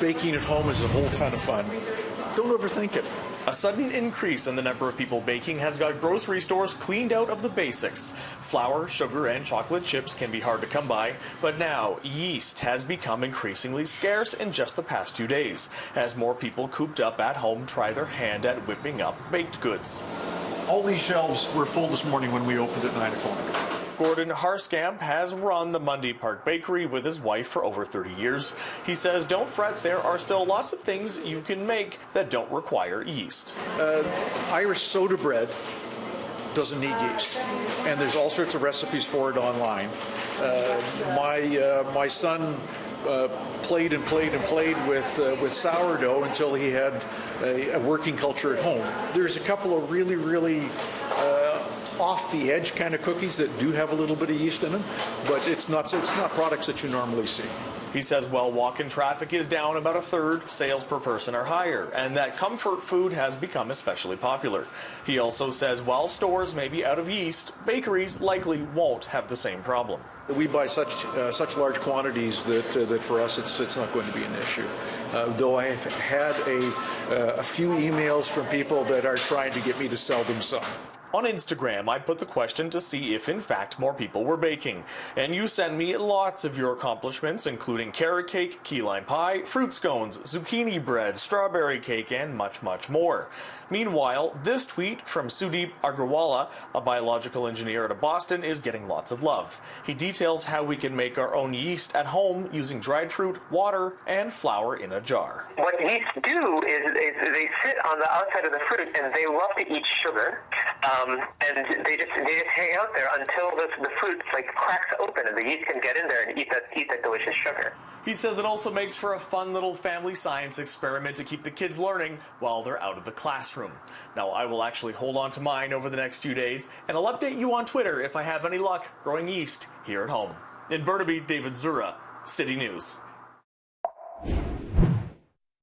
Baking at home is a whole ton of fun. Don't overthink it. A sudden increase in the number of people baking has got grocery stores cleaned out of the basics. Flour, sugar, and chocolate chips can be hard to come by, but now yeast has become increasingly scarce in just the past 2 days, as more people cooped up at home try their hand at whipping up baked goods. All these shelves were full this morning when we opened at 9 o'clock. Gordon Harskamp has run the Mundy Park Bakery with his wife for over 30 years. He says, don't fret, there are still lots of things you can make that don't require yeast. Irish soda bread doesn't need yeast, and there's all sorts of recipes for it online. My son played with sourdough until he had a working culture at home. There's a couple of really off the edge kind of cookies that do have a little bit of yeast in them, but it's not products that you normally see. He says while walk-in traffic is down about a third, sales per person are higher, and that comfort food has become especially popular. He also says while stores may be out of yeast, bakeries likely won't have the same problem. We buy such large quantities that for us it's not going to be an issue. Though I have had a few emails from people that are trying to get me to sell them some. On Instagram, I put the question to see if, in fact, more people were baking. And you send me lots of your accomplishments, including carrot cake, key lime pie, fruit scones, zucchini bread, strawberry cake, and much, much more. Meanwhile, this tweet from Sudeep Agrawala, a biological engineer out of Boston, is getting lots of love. He details how we can make our own yeast at home using dried fruit, water, and flour in a jar. What yeast do is they sit on the outside of the fruit and they love to eat sugar. And they just hang out there until the fruit cracks open and the yeast can get in there and eat that delicious sugar. He says it also makes for a fun little family science experiment to keep the kids learning while they're out of the classroom. Now, I will actually hold on to mine over the next few days, and I'll update you on Twitter if I have any luck growing yeast here at home. In Burnaby, David Zura, City News.